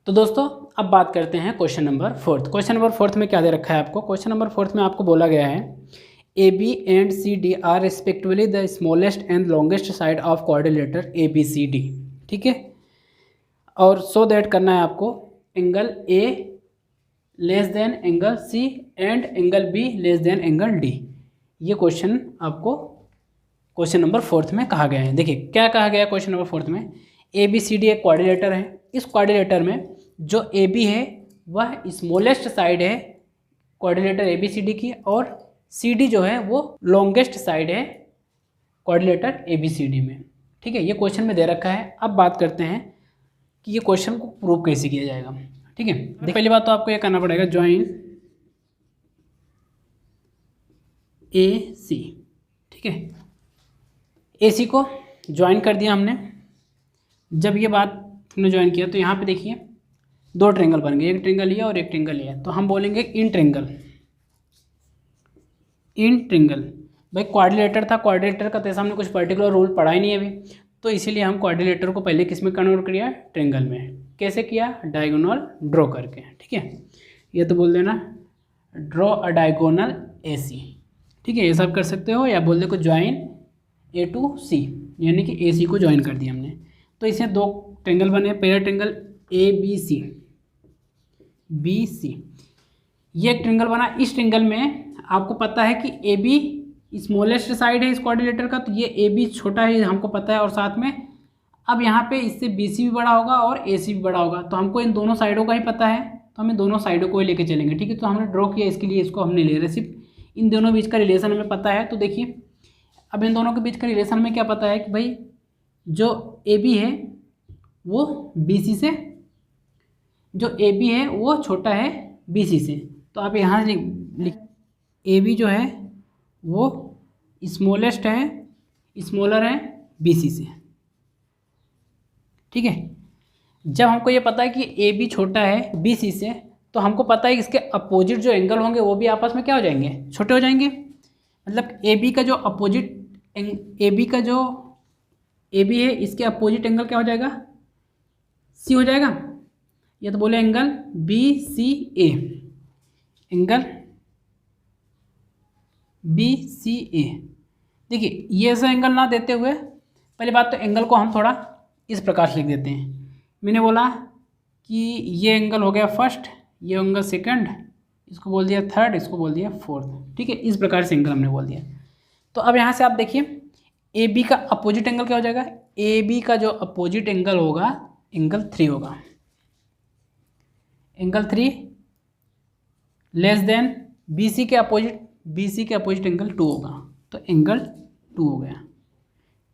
तो दोस्तों अब बात करते हैं question number fourth. Question number fourth में क्या दे रखा है आपको? क्वेश्चन नंबर फोर्थ में आपको बोला गया है A B and C D are respectively the smallest and longest side of quadrilateral A B C D. ठीक है, और सो दैट करना है आपको angle A less than angle C and angle B less than angle D. ये question आपको question number fourth में कहा गया है। देखिए क्या कहा गया है क्वेश्चन नंबर फोर्थ में, ए बी सी डी एक क्वाड्रिलेटर है। इस क्वाड्रिलेटर में जो ए बी है वह स्मॉलेस्ट साइड है quadrilateral A B C D की, और सी डी जो है वो लॉन्गेस्ट साइड है quadrilateral A B C D में। ठीक है, ये क्वेश्चन में दे रखा है। अब बात करते हैं कि ये क्वेश्चन को प्रूव कैसे किया जाएगा। ठीक है, पहली बात तो आपको ये करना पड़ेगा, ज्वाइन ए सी। ठीक है, ए सी को ज्वाइन कर दिया हमने। जब ये बात हमने ज्वाइन किया तो यहाँ पे देखिए दो ट्रेंगल बन गए, एक ट्रेंगल ये और एक ट्रेंगल ये। तो हम बोलेंगे इन ट्रेंगल। इन ट्रेंगल भाई क्वाड्रिलेटर था, क्वाड्रिलेटर का जैसा हमने कुछ पर्टिकुलर रूल पढ़ा ही नहीं अभी, तो इसीलिए हम क्वाड्रिलेटर को पहले किस में कन्वर्ट किया? ट्रेंगल में। कैसे किया? डायगोनल ड्रॉ करके। ठीक है, ये तो बोल देना ड्रॉ अ डायगोनल ए सी। ठीक है, ये सब कर सकते हो, या बोल दे को ज्वाइन ए टू सी, यानी कि ए सी को ज्वाइन कर दिया हमने। तो इसमें दो ट्रेंगल बने, पहला triangle A B C, B C, ये एक ट्रेंगल बना। इस ट्रेंगल में आपको पता है कि ए बी स्मॉलेस्ट साइड है इस क्वाड्रिलेटर का, तो ये ए बी छोटा है हमको पता है, और साथ में अब यहाँ पे इससे बी सी भी बड़ा होगा और ए सी भी बड़ा होगा, तो हमको इन दोनों साइडों का ही पता है, तो हमें दोनों साइडों को ही लेके चलेंगे। ठीक है, तो हमने ड्रॉ किया, इसके लिए इसको हमने ले रहे, सिर्फ इन दोनों बीच का रिलेशन हमें पता है। तो देखिए अब इन दोनों के बीच का रिलेशन में क्या पता है कि भाई जो ए बी है वो बी सी से, जो ए बी है वो छोटा है बी सी से। तो आप यहाँ लिख ए बी जो है वो स्मॉलेस्ट है, स्मॉलर है बी सी से। ठीक है, जब हमको ये पता है कि ए बी छोटा है बी सी से, तो हमको पता है कि इसके अपोजिट जो एंगल होंगे वो भी आपस में क्या हो जाएंगे? छोटे हो जाएंगे। मतलब ए बी का जो अपोजिट ए बी का जो ए बी है इसके अपोजिट एंगल क्या हो जाएगा? सी हो जाएगा। या तो बोले एंगल बी सी ए, एंगल बी सी ए। देखिए ये ऐसा एंगल ना देते हुए पहली बात तो एंगल को हम थोड़ा इस प्रकार से लिख देते हैं। मैंने बोला कि ये एंगल हो गया फर्स्ट, ये एंगल सेकंड, इसको बोल दिया थर्ड, इसको बोल दिया फोर्थ। ठीक है, इस प्रकार से एंगल हमने बोल दिया। तो अब यहाँ से आप देखिए ए बी का अपोजिट एंगल क्या हो जाएगा? ए बी का जो अपोजिट एंगल होगा एंगल 3 होगा। Angle 3 less than B C के अपोजिट एंगल 2 होगा, तो एंगल 2 हो गया।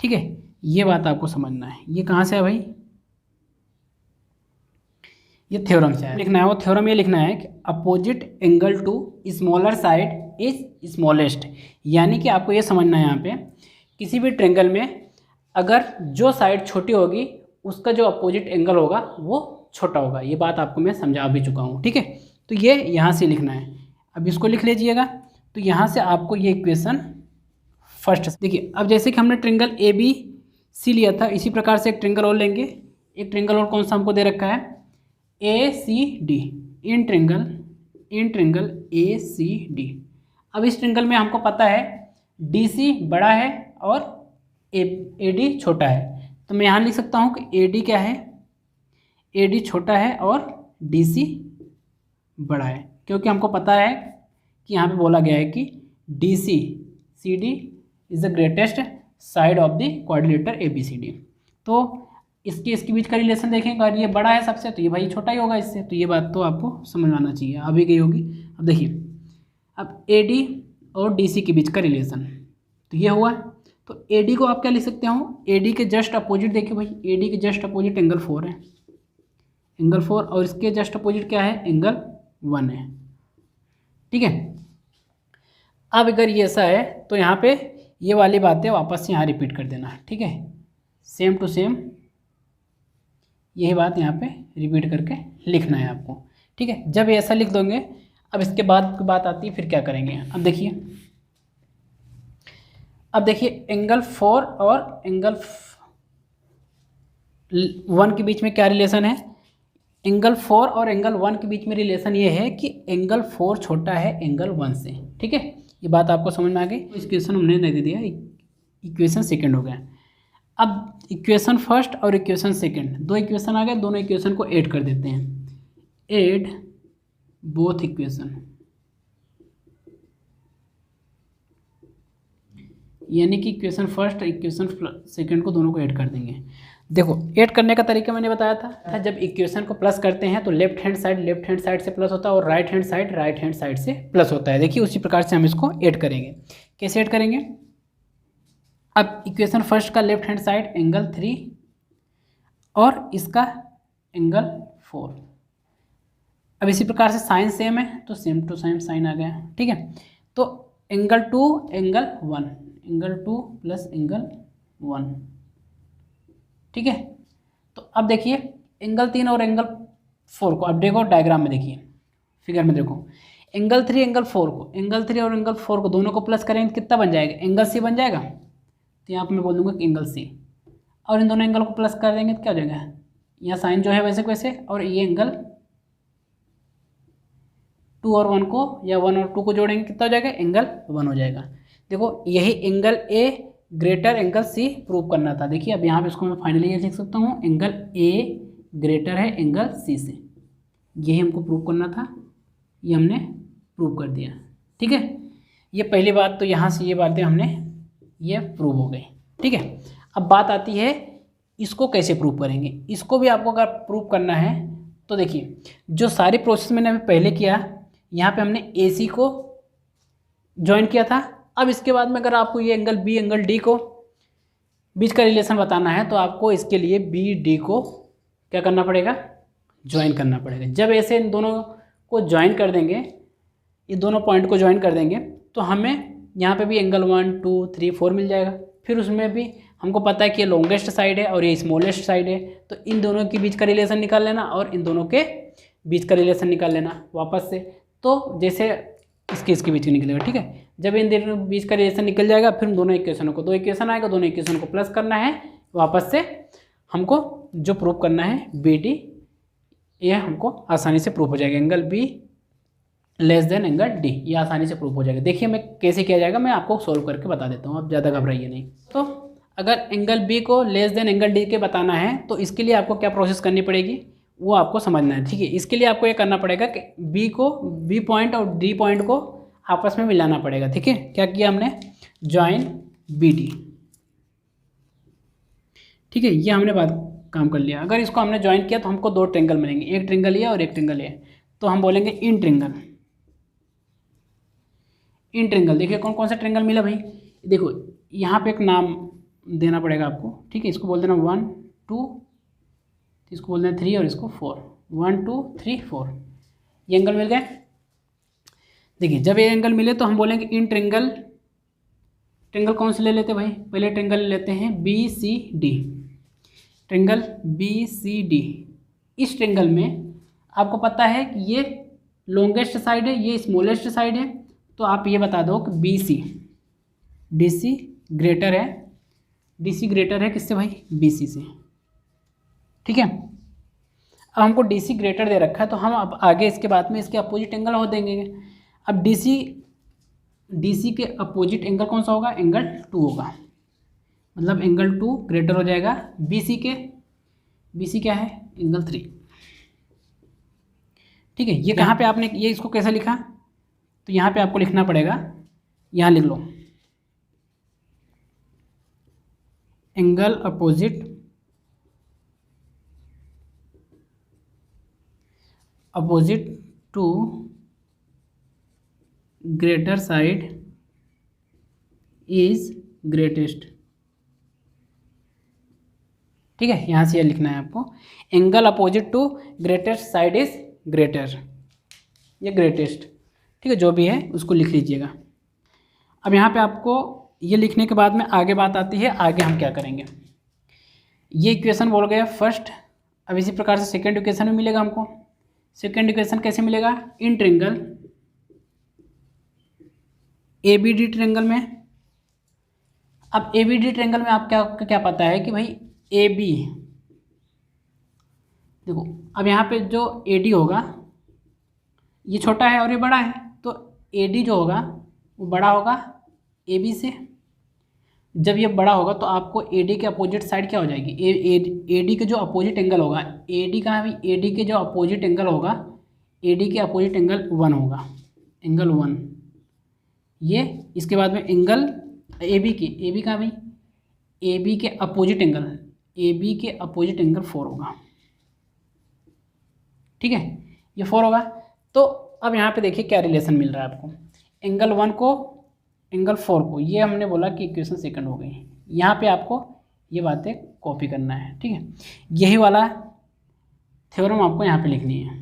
ठीक है, ये बात आपको समझना है। ये कहाँ से है भाई? ये थ्योरम से है। लिखना है वो थ्योरम, ये लिखना है कि opposite angle to smaller side is smallest. यानी कि आपको ये समझना है यहाँ पे किसी भी ट्रेंगल में अगर जो साइड छोटी होगी उसका जो अपोजिट एंगल होगा वो छोटा होगा। ये बात आपको मैं समझा भी चुका हूँ। ठीक है, तो ये यहाँ से लिखना है। अब इसको लिख लीजिएगा। तो यहाँ से आपको ये इक्वेशन फर्स्ट देखिए, अब जैसे कि हमने ट्रेंगल ए बी सी लिया था, इसी प्रकार से एक ट्रेंगल और लेंगे। एक ट्रेंगल और कौन सा हमको दे रखा है? A C D. In triangle A C D. अब इस ट्रेंगल में हमको पता है डी सी बड़ा है और ए डी छोटा है, तो मैं यहाँ लिख सकता हूँ कि ए डी क्या है? ए डी छोटा है और डी सी बड़ा है, क्योंकि हमको पता है कि यहाँ पे बोला गया है कि D C C D is the greatest side of the quadrilateral A B C D. तो इसके बीच का रिलेशन देखेंगे, अगर ये बड़ा है सबसे तो ये भाई छोटा ही होगा इससे। तो ये बात तो आपको समझ में आना चाहिए, अभी गई होगी। अब देखिए, अब ए डी और डी सी के बीच का रिलेशन तो ये हुआ। तो ए डी को आप क्या लिख सकते हो? ए डी के जस्ट अपोजिट देखिए भाई, ए डी के जस्ट अपोजिट एंगल 4 है, एंगल 4, और इसके जस्ट अपोजिट क्या है? एंगल 1 है। ठीक है, अब अगर ये ऐसा है तो यहाँ पे ये वाली बातें वापस से यहाँ रिपीट कर देना। ठीक है, सेम टू सेम यही बात यहाँ पे रिपीट करके लिखना है आपको। ठीक है, जब ये ऐसा लिख दोगे, अब इसके बाद की बात आती है फिर क्या करेंगे। अब देखिए एंगल 4 और एंगल 1 के बीच में क्या रिलेशन है? एंगल 4 और एंगल 1 के बीच में रिलेशन ये है कि एंगल 4 छोटा है एंगल 1 से। ठीक है, ये बात आपको समझ में आ गई। इस इक्वेशन हमने नहीं दे दिया, इक्वेशन सेकंड हो गया। अब इक्वेशन फर्स्ट और इक्वेशन सेकंड, दो इक्वेशन आ गए, दोनों इक्वेशन को ऐड कर देते हैं। ऐड बोथ इक्वेशन, यानी कि इक्वेशन फर्स्ट इक्वेशन सेकंड को दोनों को ऐड कर देंगे। देखो ऐड करने का तरीका मैंने बताया था, जब इक्वेशन को प्लस करते हैं तो लेफ्ट हैंड साइड से प्लस होता है और राइट हैंड साइड से प्लस होता है। देखिए उसी प्रकार से हम इसको ऐड करेंगे। कैसे ऐड करेंगे? अब इक्वेशन फर्स्ट का लेफ्ट हैंड साइड एंगल 3 और इसका एंगल 4। अब इसी प्रकार से साइन सेम है तो सेम टू सेम साइन आ गया। ठीक है, तो angle 2 angle 1, angle 2 plus angle 1। ठीक है, तो अब देखिए एंगल 3 और एंगल 4 को, अब देखो डायग्राम में देखिए, फिगर में देखो, एंगल 3 एंगल 4 को, एंगल 3 और एंगल 4 को दोनों को प्लस करेंगे तो कितना बन जाएगा? एंगल सी बन जाएगा। तो यहाँ पर मैं बोल दूंगा कि एंगल सी, और इन दोनों एंगल को प्लस कर देंगे तो क्या हो जाएगा? यहाँ साइन जो है वैसे को वैसे, और ये एंगल 2 और 1 को, या 1 और 2 को जोड़ेंगे कितना हो जाएगा? एंगल 1 हो जाएगा। देखो यही angle A greater angle C prove करना था। देखिए अब यहाँ पे इसको मैं फाइनली ये लिख सकता हूँ, एंगल ए ग्रेटर है एंगल सी से, यही हमको प्रूव करना था, ये हमने प्रूव कर दिया। ठीक है, ये पहली बात, तो यहाँ से ये बातें हमने ये प्रूव हो गई। ठीक है, अब बात आती है इसको कैसे प्रूव करेंगे। इसको भी आपको अगर प्रूव करना है तो देखिए जो सारी प्रोसेस मैंने अभी पहले किया, यहाँ पे हमने ए सी को ज्वाइन किया था। अब इसके बाद में अगर आपको ये एंगल बी एंगल डी को बीच का रिलेशन बताना है तो आपको इसके लिए बी डी को क्या करना पड़ेगा? ज्वाइन करना पड़ेगा। जब ऐसे इन दोनों को ज्वाइन कर देंगे, ये दोनों पॉइंट को ज्वाइन कर देंगे, तो हमें यहाँ पे भी एंगल 1 2 3 4 मिल जाएगा। फिर उसमें भी हमको पता है कि ये लॉन्गेस्ट साइड है और ये स्मॉलेस्ट साइड है, तो इन दोनों के बीच का रिलेशन निकाल लेना और इन दोनों के बीच का रिलेशन निकाल लेना वापस से। तो जैसे इसके बीच का निकलेगा। ठीक है, जब इन दोनों बीच का रिलेशन निकल जाएगा, फिर हम दोनों इक्वेशनों को, दो इक्वेशन आएगा, दोनों इक्वेशन को प्लस करना है वापस से। हमको जो प्रूव करना है बी डी, ये हमको आसानी से प्रूव हो जाएगा। Angle B less than angle D, ये आसानी से प्रूव हो जाएगा। देखिए मैं कैसे किया जाएगा, मैं आपको सोल्व करके बता देता हूँ, आप ज़्यादा घबराइए नहीं। तो अगर एंगल बी को लेस देन एंगल डी के बताना है तो इसके लिए आपको क्या प्रोसेस करनी पड़ेगी वो आपको समझना है। ठीक है, इसके लिए आपको ये करना पड़ेगा कि बी पॉइंट और डी पॉइंट को आपस में मिलाना पड़ेगा। ठीक है, क्या किया हमने? Join B D. ठीक है, ये हमने बात काम कर लिया। अगर इसको हमने ज्वाइन किया तो हमको दो ट्रेंगल मिलेंगे, एक ट्रेंगल ये और एक ट्रेंगल ये, तो हम बोलेंगे इन ट्रेंगल। इन ट्रेंगल देखिए कौन कौन सा ट्रेंगल मिला भाई। देखो यहाँ पे एक नाम देना पड़ेगा आपको। ठीक है, इसको बोल देना 1 2, इसको बोल देना 3 और इसको 4, 1 2 3 4, ये एंगल मिल गए। देखिए जब ये एंगल मिले तो हम बोलेंगे इन ट्रेंगल। ट्रेंगल कौन से ले लेते भाई? पहले ट्रेंगल ले लेते हैं B C D. Triangle B C D, इस ट्रेंगल में आपको पता है कि ये लॉन्गेस्ट साइड है, ये स्मॉलेस्ट साइड है, तो आप ये बता दो कि B C D C greater है, डी सी ग्रेटर है किससे भाई? बी सी से। ठीक है, अब हमको डी सी ग्रेटर दे रखा है तो हम अब आगे इसके बाद में इसके अपोजिट एंगल हो देंगे। अब डी सी के अपोजिट एंगल कौन सा होगा? एंगल 2 होगा, मतलब एंगल 2 ग्रेटर हो जाएगा बी सी के। बी सी क्या है? एंगल 3। ठीक है, ये कहाँ पे आपने ये इसको कैसे लिखा? तो यहाँ पे आपको लिखना पड़ेगा, यहाँ लिख लो angle opposite to greater side is greatest. ठीक है, यहाँ से ये लिखना है आपको, angle opposite to greatest side is greater, ये ग्रेटेस्ट। ठीक है, जो भी है उसको लिख लीजिएगा। अब यहाँ पे आपको ये लिखने के बाद में आगे बात आती है, आगे हम क्या करेंगे। ये इक्वेशन बोल गया फर्स्ट। अब इसी प्रकार से सेकेंड इक्वेशन भी मिलेगा हमको। सेकेंड इक्वेशन कैसे मिलेगा? In triangle A B D triangle में। अब ए बी डी ट्रेंगल में आप क्या पता है कि भाई ए बी देखो अब यहाँ पे जो AD होगा ये छोटा है और ये बड़ा है, तो AD जो होगा वो बड़ा होगा AB से। जब ये बड़ा होगा तो आपको AD के अपोजिट साइड क्या हो जाएगी, AD के जो अपोजिट एंगल होगा, AD का भी AD के जो अपोजिट एंगल होगा, AD के अपोजिट एंगल 1 होगा, एंगल 1। ये इसके बाद में एंगल AB का भी AB के अपोजिट एंगल 4 होगा, ठीक है, ये 4 होगा। तो अब यहाँ पे देखिए क्या रिलेशन मिल रहा है आपको, एंगल 1 को एंगल 4 को, ये हमने बोला कि इक्वेशन सेकंड हो गई। यहाँ पे आपको ये बातें कॉपी करना है, ठीक है। यही वाला थ्योरम आपको यहाँ पे लिखनी है,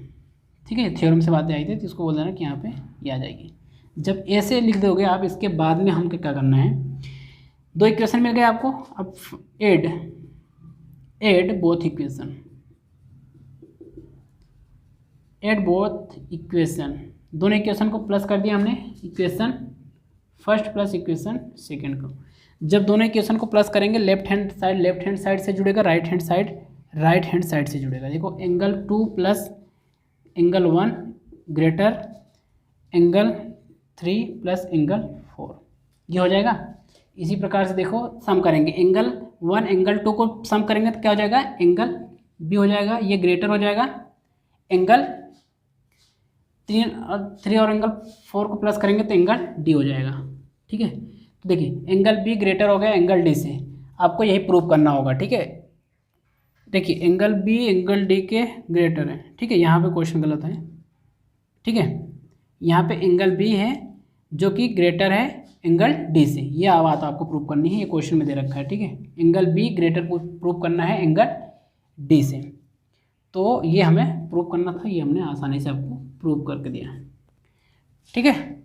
ठीक है। थ्योरम से बातें आई थी तो इसको बोल देना कि यहाँ पे ये आ जाएगी। जब ऐसे लिख दोगे आप, इसके बाद में हमको क्या करना है, 2 इक्वेशन मिल गए आपको। अब एड बोथ इक्वेशन, दोनों इक्वेशन को प्लस कर दिया हमने, equation first plus equation second को। जब दोनों इक्वेशन को प्लस करेंगे, लेफ्ट हैंड साइड से जुड़ेगा, राइट हैंड साइड से जुड़ेगा। देखो angle 2 plus angle 1 greater angle 3 plus angle 4, ये हो जाएगा। इसी प्रकार से देखो सम करेंगे, एंगल 1 एंगल 2 को सम करेंगे तो क्या हो जाएगा, एंगल B हो जाएगा, ये ग्रेटर हो जाएगा एंगल 3 और एंगल 4 को प्लस करेंगे तो एंगल D हो जाएगा, ठीक है। तो देखिए एंगल B ग्रेटर हो गया एंगल D से, आपको यही प्रूव करना होगा, ठीक है। देखिए एंगल B एंगल D के ग्रेटर है, ठीक है, यहाँ पे क्वेश्चन गलत है, ठीक है। यहाँ पे एंगल B है जो कि ग्रेटर है एंगल D से, ये बात आपको प्रूव करनी है, ये क्वेश्चन में दे रखा है, ठीक है। एंगल B ग्रेटर को प्रूव करना है एंगल D से, तो ये हमें प्रूव करना था, ये हमने आसानी से आपको प्रूव करके दिया, ठीक है।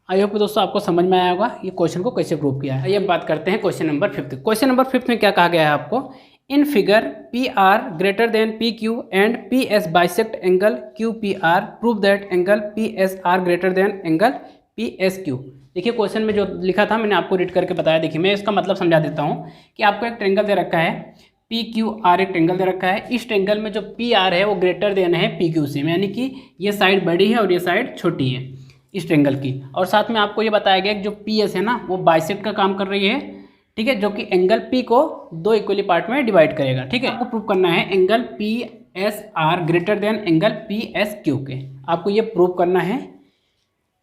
आई होप दोस्तों आपको समझ में आया होगा ये क्वेश्चन को कैसे प्रूव किया है। आइए अब बात करते हैं क्वेश्चन नंबर 5। क्वेश्चन नंबर 5 में क्या कहा गया है आपको, in figure PR greater than PQ and PS bisect angle QPR, prove that angle PSR greater than angle PSQ। देखिए क्वेश्चन में जो लिखा था मैंने आपको रीड करके बताया। देखिए मैं इसका मतलब समझा देता हूँ कि आपको एक ट्रेंगल दे रखा है, PQR एक ट्रेंगल दे रखा है। इस ट्रेंगल में जो PR है वो ग्रेटर देन है PQ से, यानी कि ये साइड बड़ी है और ये साइड छोटी है इस ट्रेंगल की। और साथ में आपको ये बताया गया कि जो PS है ना वो बाइसेक्ट का काम कर रही है, ठीक है, जो कि एंगल P को 2 इक्वली पार्ट में डिवाइड करेगा, ठीक है। आपको प्रूव करना है angle PSR greater than angle PSQ के, आपको ये प्रूव करना है।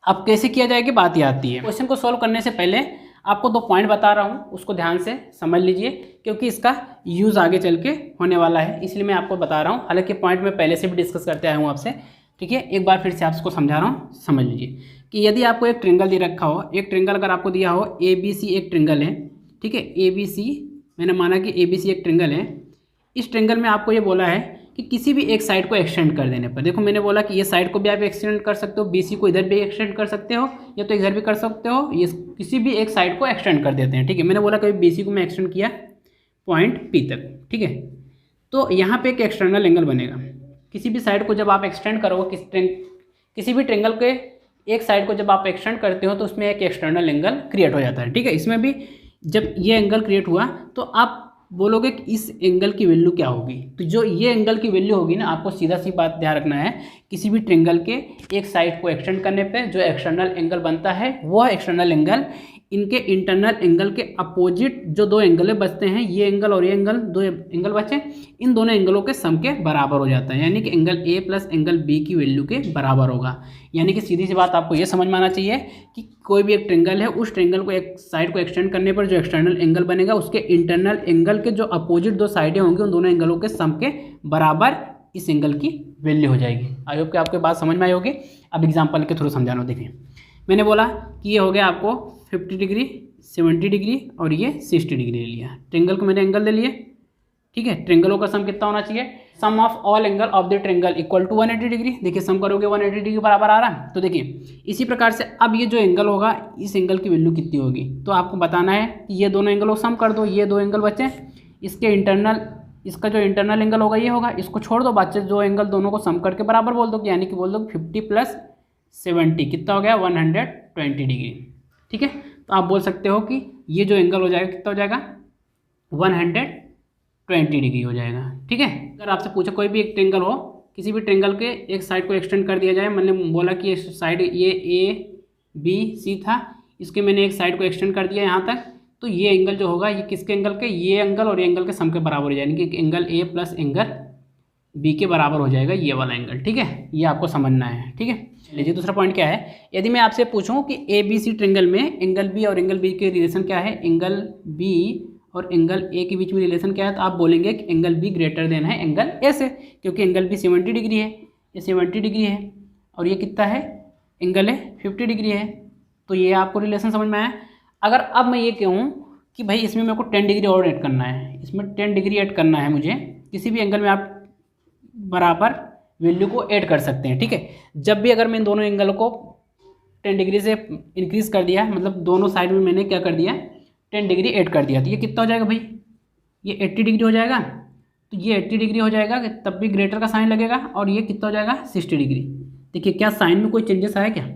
अब कैसे किया जाएगी बात ये आती है। क्वेश्चन को सॉल्व करने से पहले आपको 2 पॉइंट बता रहा हूँ, उसको ध्यान से समझ लीजिए क्योंकि इसका यूज़ आगे चल के होने वाला है, इसलिए मैं आपको बता रहा हूँ। हालांकि पॉइंट में पहले से भी डिस्कस करते आया हूँ आपसे, ठीक है। एक बार फिर से आपको समझा रहा हूँ, समझ लीजिए कि यदि आपको एक ट्रेंगल दे रखा हो, एक ट्रेंगल अगर आपको दिया हो ABC एक ट्रेंगल है, ठीक है, ABC मैंने माना कि ABC एक ट्रेंगल है। इस ट्रेंगल में आपको ये बोला है कि किसी भी एक साइड को एक्सटेंड कर देने पर, देखो मैंने बोला कि ये साइड को भी आप एक्सटेंड कर सकते हो, BC को इधर भी एक्सटेंड कर सकते हो या तो इधर भी कर सकते हो, ये किसी भी एक साइड को एक्सटेंड कर देते हैं, ठीक है। मैंने बोला कभी BC को मैं एक्सटेंड किया पॉइंट P तक, ठीक है। तो यहाँ पे एक एक्सटर्नल एंगल बनेगा, किसी भी साइड को जब आप एक्सटेंड करोगे, किसी भी ट्रेंगल के एक साइड को जब आप एक्सटेंड करते हो तो उसमें एक एक्सटर्नल एंगल क्रिएट हो जाता है, ठीक है। इसमें भी जब ये एंगल क्रिएट हुआ तो आप बोलोगे कि इस एंगल की वैल्यू क्या होगी, तो जो ये एंगल की वैल्यू होगी ना, आपको सीधा सी बात ध्यान रखना है, किसी भी ट्रेंगल के एक साइड को एक्सटेंड करने पे जो एक्सटर्नल एंगल बनता है वह एक्सटर्नल एंगल इनके इंटरनल एंगल के अपोजिट जो 2 एंगल बचते हैं, ये एंगल और ये एंगल, 2 एंगल बचे, इन दोनों एंगलों के सम के बराबर हो जाता है, यानी कि angle A plus angle B की वैल्यू के बराबर होगा। यानी कि सीधी सी बात आपको ये समझ में आना चाहिए कि कोई भी एक ट्रेंगल है, उस ट्रेंगल को एक साइड को एक्सटेंड करने पर जो एक्सटर्नल एंगल बनेगा उसके इंटरनल एंगल के जो अपोजिट 2 साइडें होंगी उन दोनों एंगलों के सम के बराबर इस एंगल की वैल्यू हो जाएगी। आई होप कि आपको बात समझ में आई होगी। अब एग्जाम्पल के थ्रू समझाना। देखिए मैंने बोला कि ये हो गया आपको 50 डिग्री, 70 डिग्री और ये 60 डिग्री ले लिया, ट्रेंगल को मैंने एंगल ले लिए, ठीक है। ट्रेंगलों का सम कितना होना चाहिए, sum of all angle of the triangle equal to 180 degree. देखिए सम करोगे 180 डिग्री बराबर आ रहा है। तो देखिए इसी प्रकार से अब ये जो एंगल होगा इस एंगल की वैल्यू कितनी होगी, तो आपको बताना है कि ये दोनों एंगलों को सम कर दो, ये 2 एंगल बचे, इसके इंटरनल, इसका जो इंटरनल एंगल होगा ये होगा, इसको छोड़ दो, बच्चे 2 एंगल दोनों को सम करके बराबर बोल दो, यानी कि बोल दो 50 प्लस 70 कितना हो गया 120 डिग्री, ठीक है। तो आप बोल सकते हो कि ये जो एंगल हो जाएगा कितना हो जाएगा 120 20 डिग्री हो जाएगा। ठीक है, अगर आपसे पूछे कोई भी एक ट्रेंगल हो, किसी भी ट्रेंगल के एक साइड को एक्सटेंड कर दिया जाए, मैंने बोला कि ये साइड ये ABC था, इसके मैंने एक साइड को एक्सटेंड कर दिया यहाँ तक, तो ये एंगल जो होगा ये किसके एंगल के, ये एंगल और ये एंगल के सम के बराबर हो जाएगा, यानी कि angle A plus angle B के बराबर हो जाएगा ये वाला एंगल। ठीक है, ये आपको समझना है। ठीक है, लीजिए दूसरा पॉइंट क्या है, यदि मैं आपसे पूछूं कि ABC ट्रेंगल में एंगल B और एंगल B के रिलेशन क्या है, एंगल B और एंगल A के बीच में रिलेशन क्या है, तो आप बोलेंगे कि एंगल B ग्रेटर देन है एंगल A से, क्योंकि एंगल B 70 डिग्री है, ये 70 डिग्री है और ये कितना है, एंगल A 50 डिग्री है। तो ये आपको रिलेशन समझ में आया। अगर अब मैं ये कहूँ कि भाई इसमें मेरे को 10 डिग्री और ऐड करना है, इसमें 10 डिग्री ऐड करना है मुझे, किसी भी एंगल में आप बराबर वैल्यू को ऐड कर सकते हैं। ठीक है, जब भी अगर मैं इन दोनों एंगल को 10 डिग्री से इंक्रीज कर दिया, मतलब दोनों साइड में मैंने क्या कर दिया, 10 डिग्री ऐड कर दिया, तो ये कितना हो जाएगा भाई, ये 80 डिग्री हो जाएगा। तो ये 80 डिग्री हो जाएगा, तब भी ग्रेटर का साइन लगेगा, और ये कितना हो जाएगा 60 डिग्री। देखिए क्या साइन में कोई चेंजेस आया, क्या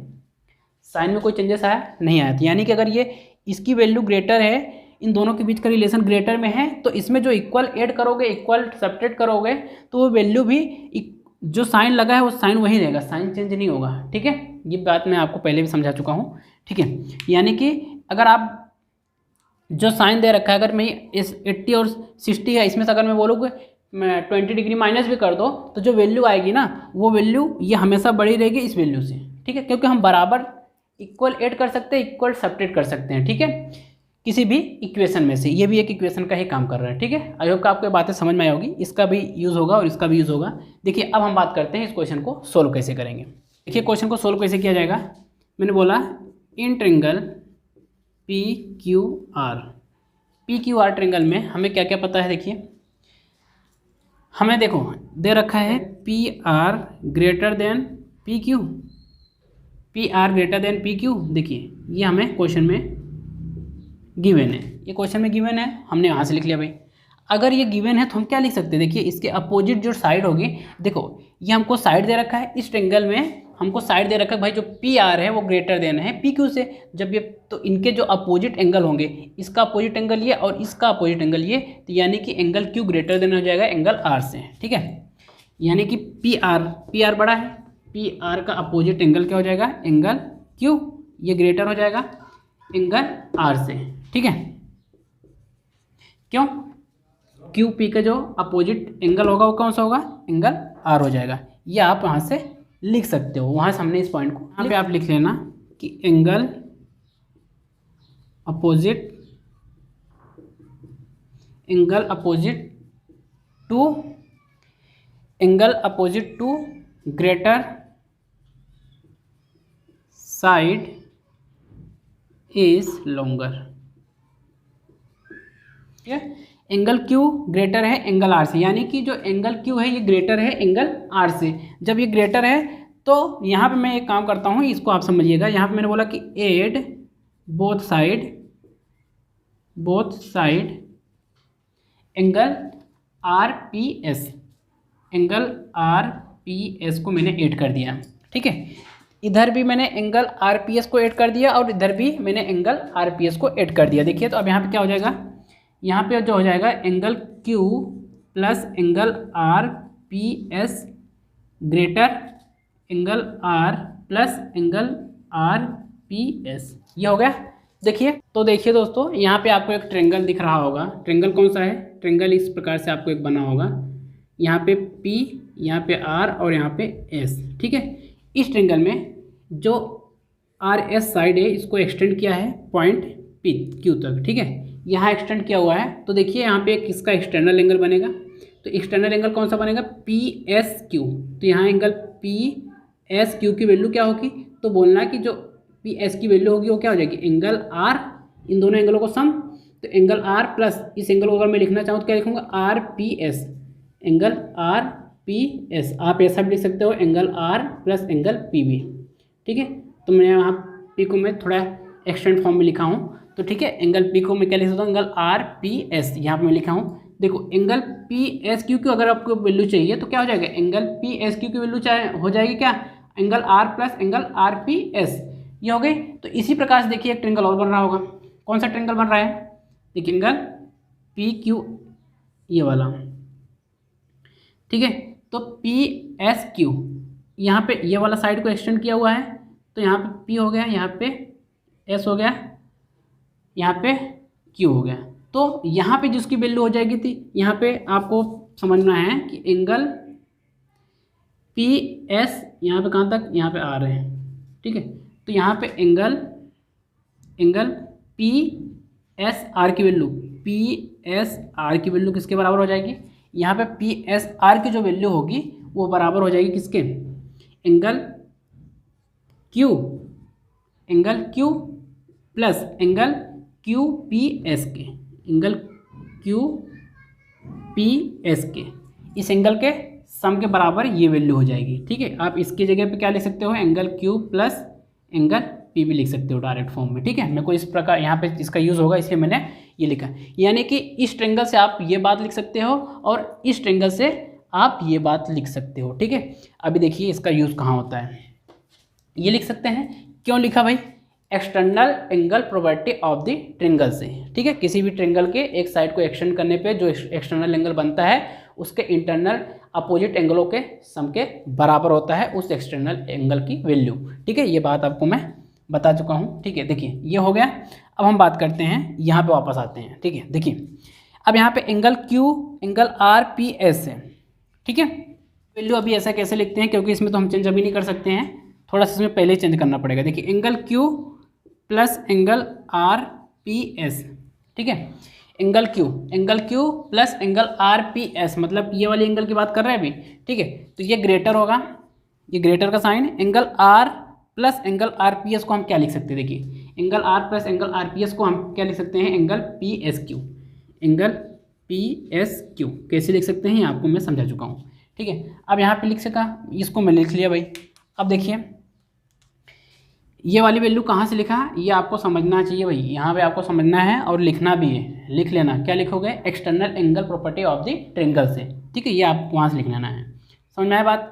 साइन में कोई चेंजेस आया, नहीं आया। तो यानी कि अगर ये इसकी वैल्यू ग्रेटर है, इन दोनों के बीच का रिलेशन ग्रेटर में है, तो इसमें जो इक्वल ऐड करोगे, इक्वल सब्ट्रैक्ट करोगे, तो वो वैल्यू भी जो साइन लगा है वो साइन वही रहेगा, साइन चेंज नहीं होगा। ठीक है, ये बात मैं आपको पहले भी समझा चुका हूँ। ठीक है, यानी कि अगर आप जो साइन दे रखा है, अगर मैं इस 80 और 60 है, इसमें से अगर मैं बोलूँ कि मैं 20 डिग्री माइनस भी कर दो, तो जो वैल्यू आएगी ना, वो वैल्यू ये हमेशा बड़ी रहेगी इस वैल्यू से। ठीक है, क्योंकि हम बराबर इक्वल ऐड कर सकते हैं, इक्वल सब्ट्रैक्ट कर सकते हैं। ठीक है, किसी भी इक्वेशन में से, ये भी एक इक्वेशन का ही काम कर रहा है। ठीक है, आई होप कि आपको बातें समझ में आई होगी, इसका भी यूज़ होगा और इसका भी यूज़ होगा। देखिए अब हम बात करते हैं इस क्वेश्चन को सोल्व कैसे करेंगे। देखिए क्वेश्चन को सोल्व कैसे किया जाएगा, मैंने बोला इन ट्रेंगल PQR ट्रेंगल में हमें क्या क्या पता है। देखिए हमें देखो दे रखा है PR greater than PQ, PR greater than PQ। देखिए ये हमें क्वेश्चन में गिवन है, ये क्वेश्चन में गिवन है, हमने यहाँ से लिख लिया भाई। अगर ये गिवन है तो हम क्या लिख सकते हैं, देखिए इसके अपोजिट जो साइड होगी, देखो ये हमको साइड दे रखा है, इस ट्रेंगल में हमको साइड दे रखा है भाई, जो PR है वो ग्रेटर देन है PQ से। जब ये तो इनके जो अपोजिट एंगल होंगे, इसका अपोजिट एंगल ये और इसका अपोजिट एंगल ये, तो यानी कि एंगल Q ग्रेटर देन हो जाएगा एंगल R से। ठीक है, यानी कि PR बड़ा है, PR का अपोजिट एंगल क्या हो जाएगा, एंगल Q, ये ग्रेटर हो जाएगा एंगल R से। ठीक है, क्यों, QP का जो अपोजिट एंगल होगा वो कौन सा होगा, एंगल R हो जाएगा। ये आप वहाँ से लिख सकते हो, वहाँ से हमने इस पॉइंट को यहाँ पे आप लिख लेना कि angle opposite to greater side is longer. ठीक है, एंगल Q ग्रेटर है एंगल R से, यानी कि जो एंगल Q है ये ग्रेटर है एंगल R से। जब ये ग्रेटर है तो यहाँ पे मैं एक काम करता हूँ, इसको आप समझिएगा। यहाँ पे मैंने बोला कि add both side angle RPS को मैंने ऐड कर दिया। ठीक है, इधर भी मैंने एंगल RPS को ऐड कर दिया और इधर भी मैंने एंगल RPS को ऐड कर दिया। देखिए तो अब यहाँ पे क्या हो जाएगा, यहाँ पे जो हो जाएगा angle Q plus angle RPS greater angle R plus angle RPS, ये हो गया। देखिए तो देखिए दोस्तों, यहाँ पे आपको एक ट्रेंगल दिख रहा होगा। ट्रेंगल कौन सा है, ट्रेंगल इस प्रकार से आपको एक बना होगा, यहाँ पे P, यहाँ पे R और यहाँ पे S। ठीक है, इस ट्रेंगल में जो RS साइड है इसको एक्सटेंड किया है पॉइंट Q तक। ठीक है, यहाँ एक्सटेंड किया हुआ है, तो देखिए यहाँ पे किसका एक्सटर्नल एंगल बनेगा, तो एक्सटर्नल एंगल कौन सा बनेगा, PSQ। तो यहाँ एंगल PSQ की वैल्यू क्या होगी, तो बोलना कि जो PS की वैल्यू होगी वो क्या हो जाएगी, एंगल R, इन दोनों एंगलों को सम, तो एंगल R प्लस इस एंगल को अगर मैं लिखना चाहूँ तो क्या लिखूँगा, RPS, एंगल RPS। आप ऐसा भी लिख सकते हो angle R plus angle PB। ठीक है, तो मैंने यहाँ P को मैं थोड़ा एक्सटेंड फॉर्म में लिखा हूँ, तो ठीक है एंगल P को मैं क्या लिख सकता हूँ, एंगल RPS यहाँ पे मैं लिखा हूँ। देखो एंगल PSQ की अगर आपको वैल्यू चाहिए तो क्या हो जाएगा, एंगल PSQ की वैल्यू हो जाएगी क्या, angle R plus angle RPS, ये हो गई। तो इसी प्रकार से देखिए एक ट्रेंगल और बन रहा होगा। कौन सा ट्रेंगल बन रहा है, देखिए एंगल ये वाला, ठीक है। तो पी एस क्यू, यहाँ पे ये वाला साइड को एक्सटेंड किया हुआ है, तो यहाँ पे पी हो गया, यहाँ पे एस हो गया, यहाँ पे क्यू हो गया। तो यहाँ पे जिसकी वैल्यू हो जाएगी थी, यहाँ पे आपको समझना है कि एंगल पी एस यहाँ पे कहाँ तक, यहाँ पे आ रहे हैं, ठीक है। तो यहाँ पे एंगल पी एस आर की वैल्यू, पी एस आर की वैल्यू किसके बराबर हो जाएगी, यहाँ पे पी एस आर की जो वैल्यू होगी वो बराबर हो जाएगी किसके, angle Q plus angle Q P S के, एंगल क्यू पी एस के, इस एंगल के सम के बराबर ये वैल्यू हो जाएगी, ठीक है। आप इसकी जगह पे क्या लिख सकते हो, angle Q plus angle P भी लिख सकते हो डायरेक्ट फॉर्म में, ठीक है। मेरे को इस प्रकार यहाँ पे इसका यूज़ होगा, इसलिए मैंने ये लिखा। यानी कि इस ट्रेंगल से आप ये बात लिख सकते हो और इस ट्रेंगल से आप ये बात लिख सकते हो, ठीक है। अभी देखिए इसका यूज़ कहाँ होता है, ये लिख सकते हैं। क्यों लिखा भाई, external angle property of the triangle से, ठीक है। किसी भी ट्रेंगल के एक साइड को एक्सटेंड करने पे जो एक्सटर्नल एंगल बनता है उसके इंटरनल अपोजिट एंगलों के सम के बराबर होता है उस एक्सटर्नल एंगल की वैल्यू, ठीक है। ये बात आपको मैं बता चुका हूँ, ठीक है। देखिए ये हो गया। अब हम बात करते हैं, यहाँ पे वापस आते हैं, ठीक है। देखिए अब यहाँ पे angle Q angle R P S है, ठीक है। वैल्यू अभी ऐसा कैसे लिखते हैं, क्योंकि इसमें तो हम चेंज अभी नहीं कर सकते हैं, थोड़ा सा इसमें पहले चेंज करना पड़ेगा। देखिए angle Q plus angle R P S, ठीक है। Angle Q plus angle R P S, मतलब ये वाली एंगल की बात कर रहे हैं अभी, ठीक है। तो ये ग्रेटर होगा, ये ग्रेटर का sine, angle R plus angle R P S को हम क्या लिख सकते हैं, देखिए angle R plus angle R P S को हम क्या लिख सकते हैं, angle P S Q, angle P S Q कैसे लिख सकते हैं, आपको मैं समझा चुका हूँ, ठीक है। अब यहाँ पे लिख सका, इसको मैं लिख लिया भाई। अब देखिए ये वाली वैल्यू कहाँ से लिखा, ये आपको समझना चाहिए भाई, यहाँ पे आपको समझना है और लिखना भी है, लिख लेना। क्या लिखोगे, external angle property of the triangle से, ठीक है। ये आपको वहाँ से लिख लेना है, समझ में आया बात,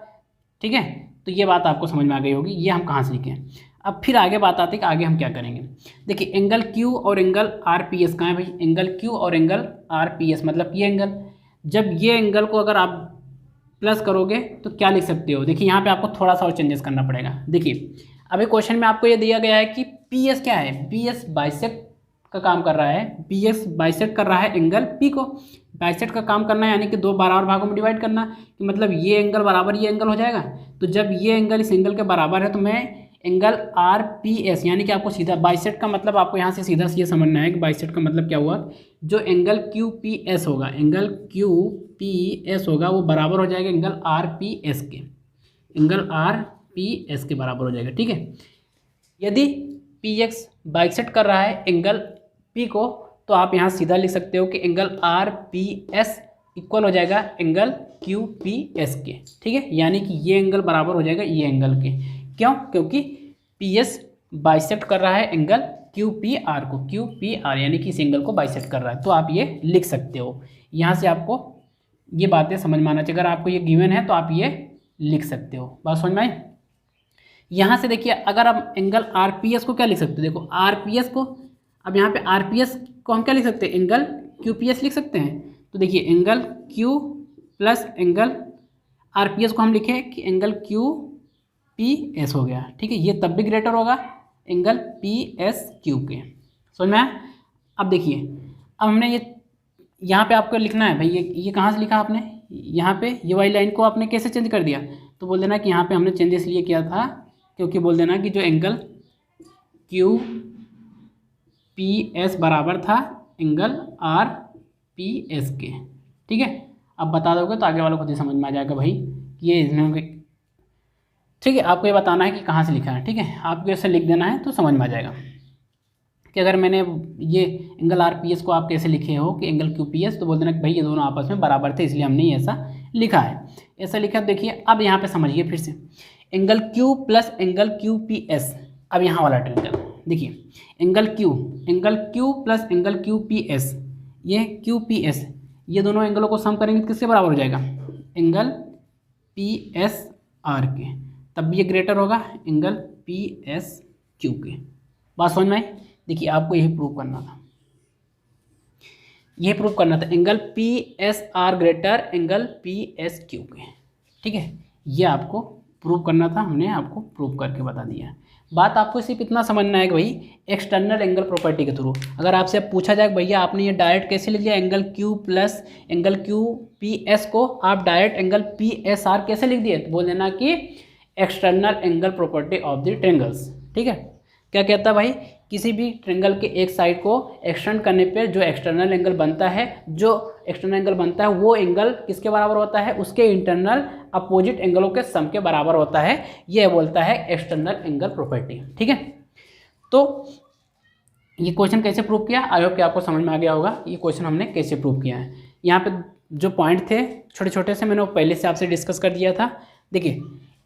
ठीक है। तो ये बात आपको समझ में आ गई होगी, ये हम कहाँ से लिखें। अब फिर आगे बात आती है कि आगे हम क्या करेंगे। देखिए एंगल क्यू और एंगल आर पी एस कहाँ है भाई, एंगल क्यू और एंगल आर पी एस मतलब ये एंगल, जब ये एंगल को अगर आप प्लस करोगे तो क्या लिख सकते हो, देखिए यहाँ पे आपको थोड़ा सा और चेंजेस करना पड़ेगा। देखिए अभी क्वेश्चन में आपको ये दिया गया है कि पी एस क्या है, पी एस बाइसेक्ट का काम कर रहा है, पी एस बाइसेक्ट कर रहा है एंगल पी को, बाइसेक्ट का काम करना है यानी कि दो बराबर भागों में डिवाइड करना, कि मतलब ये एंगल बराबर ये एंगल हो जाएगा। तो जब ये एंगल इस एंगल के बराबर है तो मैं एंगल आर पी एस, यानी कि आपको सीधा बाइसेक्ट का मतलब आपको यहाँ से सीधा ये समझना है कि बाइसेक्ट का मतलब क्या हुआ, जो एंगल क्यू पी एस होगा, एंगल क्यू पी एस होगा वो बराबर हो जाएगा एंगल आर पी एस के, एंगल आर पी एस के बराबर हो जाएगा, ठीक है। यदि पी एक्स बाइसेक्ट कर रहा है एंगल पी को तो आप यहाँ सीधा लिख सकते हो कि angle R P S equal हो जाएगा एंगल क्यू पी एस के, ठीक है। यानी कि ये एंगल बराबर हो जाएगा ये एंगल के, क्यों, क्योंकि पी एस बाइसेक्ट कर रहा है एंगल क्यू पी आर को, क्यू पी आर यानी कि इस एंगल को बाइसेक्ट कर रहा है। तो आप ये लिख सकते हो, यहाँ से आपको ये बातें समझ में आना चाहिए। अगर आपको ये गिवन है तो आप ये लिख सकते हो, बात समझ में आई। यहाँ से देखिए अगर आप एंगल आर पी एस को क्या लिख सकते हो, देखो आर पी एस को, अब यहाँ पे आर पी एस को हम क्या लिख सकते हैं, एंगल क्यू पी एस लिख सकते हैं। तो देखिए angle Q plus angle R P S को हम लिखें कि एंगल क्यू पी एस हो गया, ठीक है। ये तब भी ग्रेटर होगा एंगल पी एस क्यू के, समझ में आया। अब देखिए अब हमने ये यहाँ पे आपको लिखना है भाई, ये कहाँ से लिखा आपने, यहाँ पे ये वाली लाइन को आपने कैसे चेंज कर दिया, तो बोल देना कि यहाँ पे हमने चेंज इसलिए किया था क्योंकि बोल देना कि जो एंगल क्यू पी एस बराबर था एंगल आर पी एस के, ठीक है। अब बता दोगे तो आगे वालों को खुद ही समझ में आ जाएगा भाई ये इसमें, ठीक है। आपको ये बताना है कि कहाँ से लिखा है, ठीक है। आपको ऐसे लिख देना है तो समझ में आ जाएगा कि अगर मैंने ये एंगल आर पी एस को आप कैसे लिखे हो कि एंगल क्यू पी एस, तो बोल देना कि भाई ये दोनों आपस में बराबर थे इसलिए हमने ये ऐसा लिखा है, ऐसा लिखा। देखिए अब यहाँ पे समझिए फिर से, angle Q plus angle Q P S, अब यहाँ वाला ट्रेंगल देखिए, angle Q plus angle Q P S, ये क्यू पी एस, ये दोनों एंगलों को सम करेंगे तो किसके बराबर हो जाएगा, एंगल पी एस आर के, तब भी ये ग्रेटर होगा एंगल पी एस क्यू के। बात समझ में आई। देखिए आपको यही प्रूव करना था। ये प्रूव करना था angle P S R greater angle P S Q के, ठीक है। ये आपको प्रूव करना था, हमने आपको प्रूव करके बता दिया। बात आपको सिर्फ इतना समझना है कि भाई एक्सटर्नल एंगल प्रॉपर्टी के थ्रू अगर आपसे पूछा जाए भैया आपने ये डायरेक्ट कैसे लिख दिया angle Q plus angle Q P S को आप direct angle P S R कैसे लिख दिए, तो बोल देना कि external angle property of the triangles, ठीक है। क्या कहता है भाई, किसी भी ट्रेंगल के एक साइड को एक्सटेंड करने पे जो एक्सटर्नल एंगल बनता है, जो एक्सटर्नल एंगल बनता है वो एंगल किसके बराबर होता है, उसके इंटरनल अपोजिट एंगलों के सम के बराबर होता है। ये बोलता है एक्सटर्नल एंगल प्रॉपर्टी, ठीक है। तो ये क्वेश्चन कैसे प्रूव किया, आई होप कि आपको समझ में आ गया होगा ये क्वेश्चन हमने कैसे प्रूव किया है। यहाँ पे जो पॉइंट थे छोटे छोटे से मैंने वो पहले से आपसे डिस्कस कर दिया था। देखिए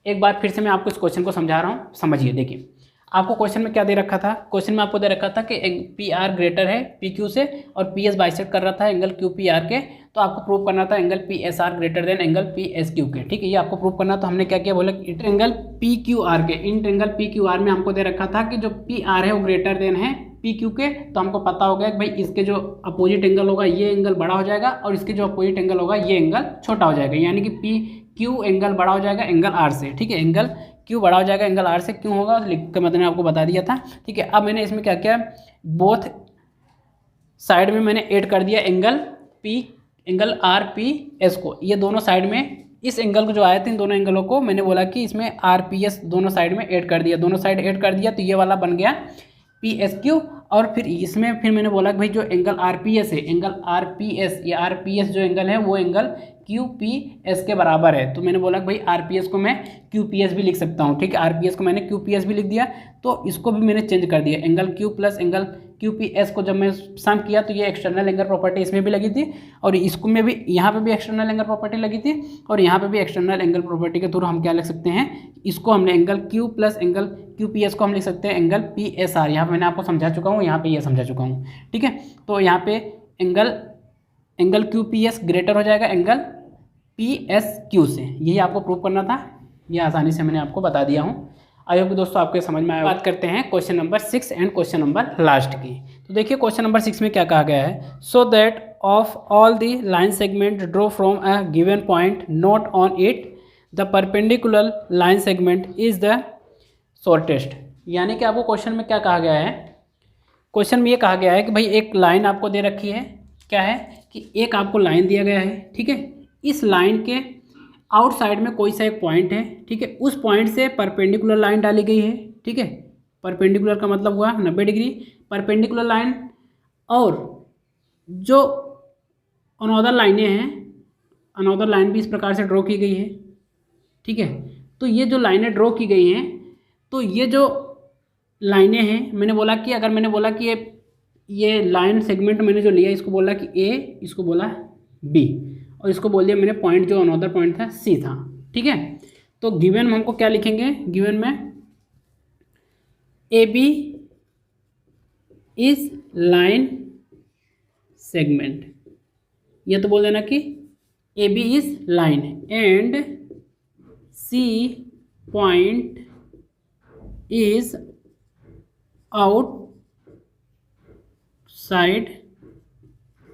एक बार फिर से मैं आपको इस क्वेश्चन को समझा रहा हूँ, समझिए। देखिए आपको क्वेश्चन में क्या दे रखा था, क्वेश्चन में आपको दे रखा था कि पी आर ग्रेटर है पी क्यू से और पी एस बाइसेक्ट कर रहा था एंगल क्यू पी आर के, तो आपको प्रूव करना था angle P S R greater than angle P S Q के, ठीक है। ये आपको प्रूव करना, तो हमने क्या किया, बोला एंगल पी क्यू आर के, इन एंगल पी क्यू आर में हमको दे रखा था कि जो पी आर है वो ग्रेटर देन है पी क्यू के, तो हमको पता हो गया कि भाई इसके जो अपोजिट एंगल होगा ये एंगल बड़ा हो जाएगा और इसके जो अपोजिट एंगल होगा ये एंगल छोटा हो जाएगा, यानी कि पी क्यू एंगल बड़ा हो जाएगा एंगल आर से, ठीक है। एंगल क्यू बड़ा हो जाएगा एंगल आर से, क्यों होगा लिख कर मैंने आपको बता दिया था, ठीक है। अब मैंने इसमें क्या किया, बोथ साइड में मैंने ऐड कर दिया एंगल आर पी एस को, ये दोनों साइड में इस एंगल को जो आए थे इन दोनों एंगलों को मैंने बोला कि इसमें आर पी एस दोनों साइड में ऐड कर दिया, दोनों साइड ऐड कर दिया तो ये वाला बन गया पी एस क्यू। और फिर इसमें फिर मैंने बोला कि भाई जो एंगल आर पी एस है, एंगल आर पी एस, ये आर पी एस जो एंगल है वो एंगल क्यू पी एस के बराबर है, तो मैंने बोला कि भाई आर पी एस को मैं क्यू पी एस भी लिख सकता हूँ, ठीक है। आर पी एस को मैंने क्यू पी एस भी लिख दिया, तो इसको भी मैंने चेंज कर दिया, angle Q plus angle Q P S को जब मैं सम किया तो ये एक्सटर्नल एंगल प्रॉपर्टी इसमें भी लगी थी और इसको में भी, यहाँ पे भी एक्सटर्नल एंगल प्रॉपर्टी लगी थी और यहाँ पे भी एक्सटर्नल एंगल प्रॉपर्टी के थ्रू हम क्या लिख सकते हैं, इसको हमने angle Q plus angle Q P S को हम लिख सकते हैं एंगल पी एस आर। यहाँ पर मैंने आपको समझा चुका हूँ, यहाँ पे ये समझा चुका हूँ, ठीक है। तो यहाँ पे angle Q P S greater हो जाएगा एंगल पी एस क्यू से, यही आपको प्रूव करना था, ये आसानी से मैंने आपको बता दिया हूँ। आई होप दोस्तों आपके समझ में आया। बात करते हैं question number 6 and question number last की। तो देखिए क्वेश्चन नंबर 6 में क्या कहा गया है, so that of all the line segment draw from a given point note on it the perpendicular line segment is the shortest. यानी कि आपको क्वेश्चन में क्या कहा गया है, क्वेश्चन में ये कहा गया है कि भाई एक लाइन आपको दे रखी है, क्या है कि एक आपको लाइन दिया गया है, ठीक है। इस लाइन के आउटसाइड में कोई सा एक पॉइंट है, ठीक है, उस पॉइंट से परपेंडिकुलर लाइन डाली गई है, ठीक है। परपेंडिकुलर का मतलब हुआ 90 डिग्री परपेंडिकुलर लाइन, और जो अनदर लाइनें हैं, अनदर लाइन भी इस प्रकार से ड्रॉ की गई है, ठीक है। तो ये जो लाइनें ड्रॉ की गई हैं, तो ये जो लाइनें हैं, मैंने बोला कि अगर मैंने बोला कि ये लाइन सेगमेंट मैंने जो लिया इसको बोला कि ए, इसको बोला बी और इसको बोल दिया मैंने पॉइंट जो अनदर पॉइंट था सी था, ठीक है। तो गिवन में हमको क्या लिखेंगे, गिवन में A B is line segment, ये तो बोल देना कि A B is line and C point is outside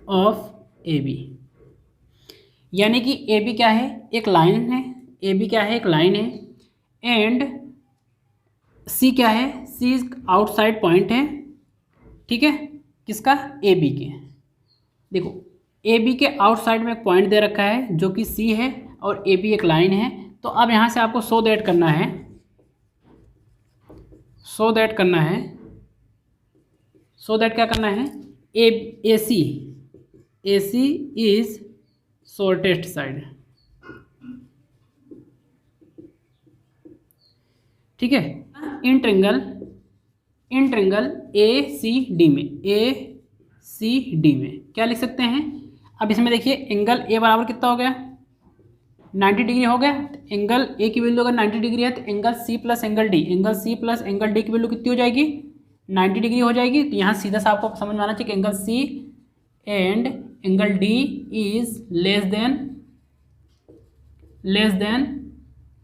of A B. यानी कि ए बी क्या है, एक लाइन है, ए बी क्या है, एक लाइन है, एंड सी क्या है, सी आउटसाइड पॉइंट है, ठीक है, किसका, ए बी के। देखो ए बी के आउटसाइड में एक पॉइंट दे रखा है जो कि सी है और ए बी एक लाइन है। तो अब यहाँ से आपको सो दैट करना है, सो दैट करना है, सो दैट क्या करना है, A C is shortest side, ठीक है। इन ट्रेंगल ए सी डी में क्या लिख सकते हैं, अब इसमें देखिए एंगल ए बराबर कितना हो गया, 90 डिग्री हो गया। तो एंगल ए की वैल्यू अगर 90 डिग्री है तो angle C plus angle D की वैल्यू कितनी हो जाएगी, 90 डिग्री हो जाएगी। तो यहाँ सीधा सा आपको समझ में आना चाहिए कि angle C and angle D is less than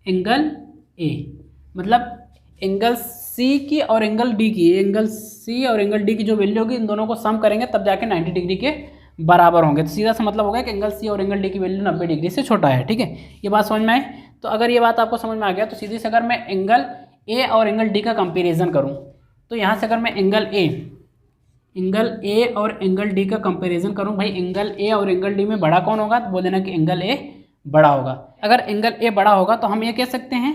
angle A, मतलब एंगल सी की और एंगल डी की, एंगल सी और एंगल डी की जो वैल्यू होगी इन दोनों को सम करेंगे तब जाके 90 डिग्री के बराबर होंगे। तो सीधा सा मतलब होगा कि एंगल सी और एंगल डी की वैल्यू 90 डिग्री से छोटा है। ठीक है, ये बात समझ में आई। तो अगर ये बात आपको समझ में आ गया तो सीधे से अगर मैं एंगल ए और एंगल डी का कंपेरिजन करूँ, तो यहाँ से अगर मैं एंगल ए और एंगल डी का कंपैरिजन करूं, भाई एंगल ए और एंगल डी में बड़ा कौन होगा, तो बोल देना कि एंगल ए बड़ा होगा। अगर एंगल ए बड़ा होगा तो हम ये कह सकते हैं,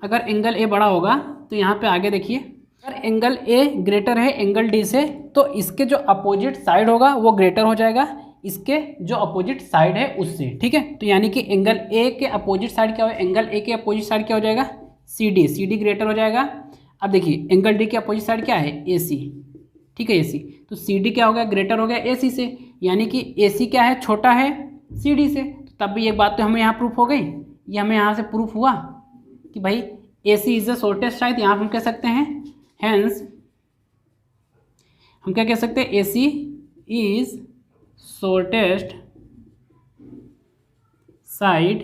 अगर एंगल ए बड़ा होगा तो यहाँ पे आगे देखिए, अगर एंगल ए ग्रेटर है एंगल डी से तो इसके जो अपोजिट साइड होगा वो ग्रेटर हो जाएगा इसके जो अपोजिट साइड है उससे। ठीक है, तो यानी कि एंगल ए के अपोजिट साइड क्या हो, एंगल ए के अपोजिट साइड क्या हो जाएगा, सी डी ग्रेटर हो जाएगा। अब देखिए एंगल डी के अपोजिट साइड क्या है, ए सी। ठीक है, ए सी, तो सी डी क्या हो गया, ग्रेटर हो गया ए सी से, यानी कि ए सी क्या है, छोटा है सी डी से। तो तब भी एक बात तो हमें यहाँ प्रूफ हो गई, ये हमें यहाँ से प्रूफ हुआ कि भाई ए C is the shortest side. यहाँ हम कह सकते हैं हैंस हम क्या कह सकते हैं, A C is shortest side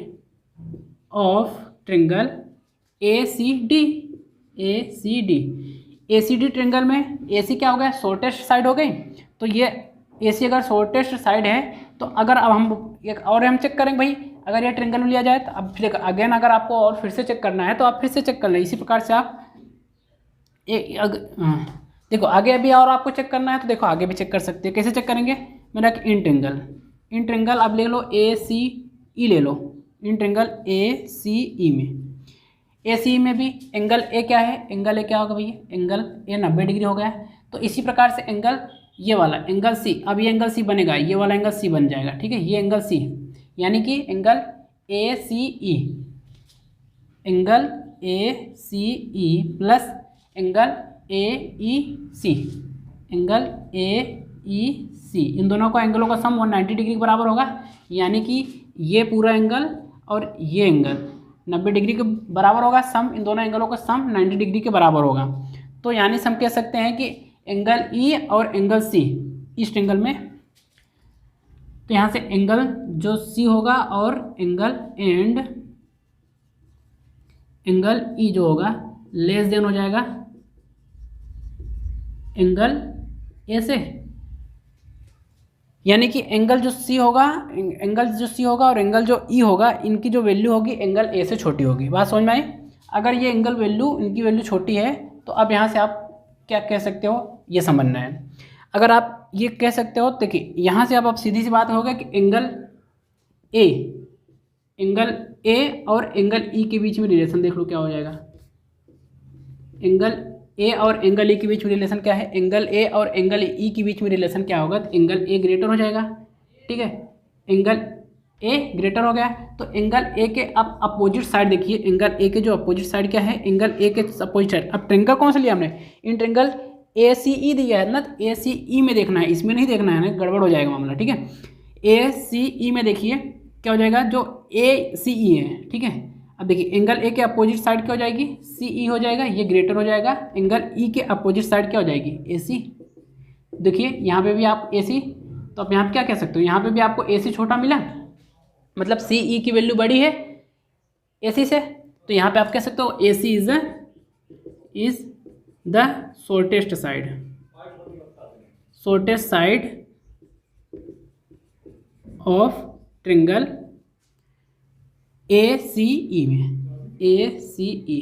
of triangle A C D. A C D triangle में ए सी क्या हो गया, शॉर्टेस्ट साइड हो गई। तो ये ए सी अगर शॉर्टेस्ट साइड है तो अगर अब हम एक और हम चेक करेंगे भाई, अगर ये ट्रायंगल लिया जाए तो अब फिर अगेन अगर आपको और फिर से चेक करना है तो आप फिर से चेक कर लें। इसी प्रकार से आप देखो आगे अभी और आपको चेक करना है तो देखो आगे भी चेक कर सकते हैं। कैसे चेक करेंगे, मेरा इन ट्रायंगल आप ले लो ए सी ई ले लो, in triangle A C E में, ए सी में भी एंगल ए क्या है, एंगल ए क्या होगा भैया, एंगल ए 90 डिग्री हो गया है। तो इसी प्रकार से एंगल ये वाला एंगल सी, अब ये एंगल सी बनेगा, ये वाला एंगल सी बन जाएगा। ठीक है, ये एंगल सी यानी कि angle A C E, angle A C E plus angle A E C, angle A E C, इन दोनों का एंगलों का सम 190 डिग्री के बराबर होगा। यानी कि ये पूरा एंगल और ये एंगल 90 डिग्री के बराबर होगा, सम इन दोनों एंगलों का सम 90 डिग्री के बराबर होगा। तो यानी हम कह सकते हैं कि एंगल ई और एंगल सी इस ट्रायंगल में, तो यहाँ से एंगल जो सी होगा और एंगल ई जो होगा लेस देन हो जाएगा एंगल ए से। यानी कि एंगल जो सी होगा और एंगल जो ई होगा, इनकी जो वैल्यू होगी एंगल ए से छोटी होगी। बात समझ में आई। अगर ये एंगल वैल्यू इनकी वैल्यू छोटी है तो अब यहाँ से आप क्या कह सकते हो, ये समझना है। अगर आप ये कह सकते हो, देखिए यहाँ से अब सीधी सी बात होगा कि एंगल ए और एंगल ई के बीच में रिलेशन देख लो क्या हो जाएगा। एंगल ए और एंगल ई के बीच में रिलेशन क्या है, एंगल ए और एंगल ई के बीच में रिलेशन क्या होगा, तो एंगल ए ग्रेटर हो जाएगा। ठीक है, एंगल ए ग्रेटर हो गया तो एंगल ए के अब अपोजिट साइड देखिए, एंगल ए के जो अपोजिट साइड क्या है, एंगल ए के अपोजिट साइड। अब ट्रायंगल कौन सा लिया हमने, इन ट्रायंगल ए सी ई दिया है ना, तो ए सी ई में देखना है, इसमें नहीं देखना है ना, गड़बड़ हो जाएगा मामला। ठीक है, ए सी ई में देखिए क्या हो जाएगा, जो ए सी ई है। ठीक है, अब देखिए एंगल ए के अपोजिट साइड क्या हो जाएगी, सी ई हो जाएगा, ये ग्रेटर हो जाएगा। एंगल ई के अपोजिट साइड क्या हो जाएगी, ए सी। देखिए यहाँ पे भी आप ए सी, तो आप यहाँ पे क्या कह सकते हो, यहाँ पे भी आपको ए सी छोटा मिला, मतलब सी ई की वैल्यू बड़ी है ए सी से। तो यहाँ पे आप कह सकते हो A C is the shortest side of triangle A C E में, ए सी ई।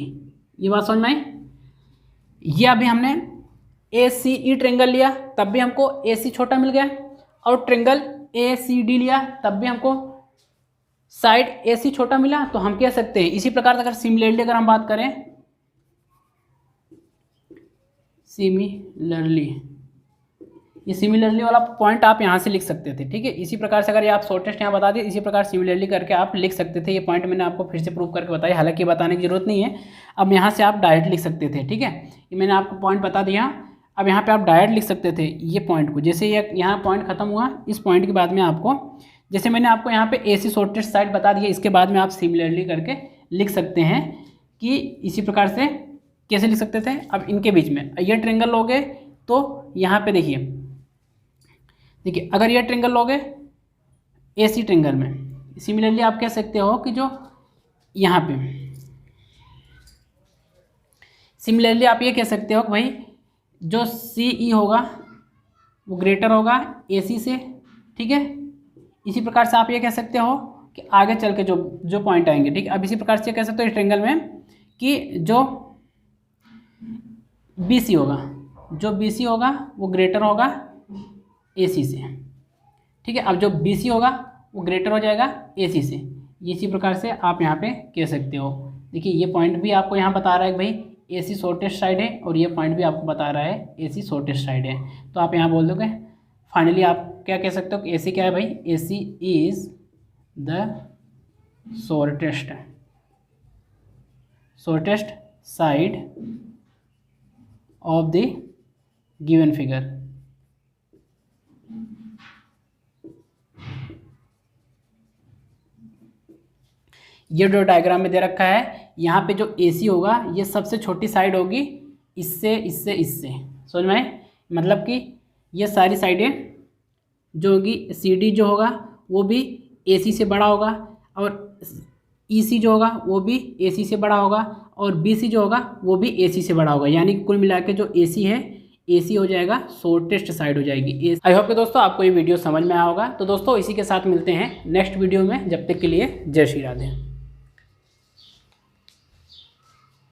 ये बात समझ में आई। ये अभी हमने ए सी ई ट्रायंगल लिया तब भी हमको ए सी छोटा मिल गया, और ट्रायंगल ए सी डी लिया तब भी हमको साइड ए सी छोटा मिला। तो हम कह सकते हैं इसी प्रकार से अगर सिमिलरली अगर हम बात करें, ये सिमिलरली वाला पॉइंट आप यहाँ से लिख सकते थे। ठीक है, इसी प्रकार से अगर ये आप शॉर्टेस्ट यहाँ बता दिए, इसी प्रकार सिमिलरली करके आप लिख सकते थे। ये पॉइंट मैंने आपको फिर से प्रूव करके बताया, हालांकि बताने की जरूरत नहीं है, अब यहाँ से आप डायरेक्ट लिख सकते थे। ठीक है, ये मैंने आपको पॉइंट बता दिया, अब यहाँ पे आप डायरेक्ट लिख सकते थे ये पॉइंट को। जैसे ये यहाँ पॉइंट खत्म हुआ, इस पॉइंट के बाद में आपको, जैसे मैंने आपको यहाँ पे ए सी शॉर्टेस्ट साइड बता दिया, इसके बाद में आप सिमिलरली करके लिख सकते हैं कि इसी प्रकार से कैसे लिख सकते थे। अब इनके बीच में ये ट्रायंगल लोगे तो यहाँ पे देखिए अगर ये ट्रायंगल लोगे ए सी ट्रायंगल में, सिमिलरली आप कह सकते हो कि जो यहाँ पे सिमिलरली आप ये कह सकते हो कि भाई जो सी ई होगा वो ग्रेटर होगा ए सी से। ठीक है। इसी प्रकार से आप ये कह सकते हो कि आगे चल के जो पॉइंट आएंगे, ठीक है। अब इसी प्रकार से कह सकते हो इस ट्रायंगल में कि जो BC होगा, जो BC होगा वो ग्रेटर होगा AC से, ठीक है। अब जो BC होगा वो ग्रेटर हो जाएगा AC से। इसी प्रकार से आप यहाँ पे कह सकते हो। देखिए ये पॉइंट भी आपको यहाँ बता रहा है कि भाई AC शॉर्टेस्ट साइड है, और ये पॉइंट भी आपको बता रहा है AC शॉर्टेस्ट साइड है। तो आप यहाँ बोल दोगे फाइनली आप क्या कह सकते हो कि AC क्या है भाई, AC is the shortest side of the given figure. ये जो डायग्राम में दे रखा है, यहाँ पे जो AC होगा ये सबसे छोटी साइड होगी इससे इससे इससे, समझ में आए? मतलब कि ये सारी साइडें जो होगी, CD जो होगा वो भी AC से बड़ा होगा, और EC जो होगा वो भी AC से बड़ा होगा, और BC जो होगा वो भी AC से बड़ा होगा। यानी कि कुल मिला के जो AC है, AC हो जाएगा शॉर्टेस्ट साइड हो जाएगी। आई होप कि दोस्तों आपको ये वीडियो समझ में आया होगा। तो दोस्तों इसी के साथ मिलते हैं नेक्स्ट वीडियो में, जब तक के लिए जय श्री राधे।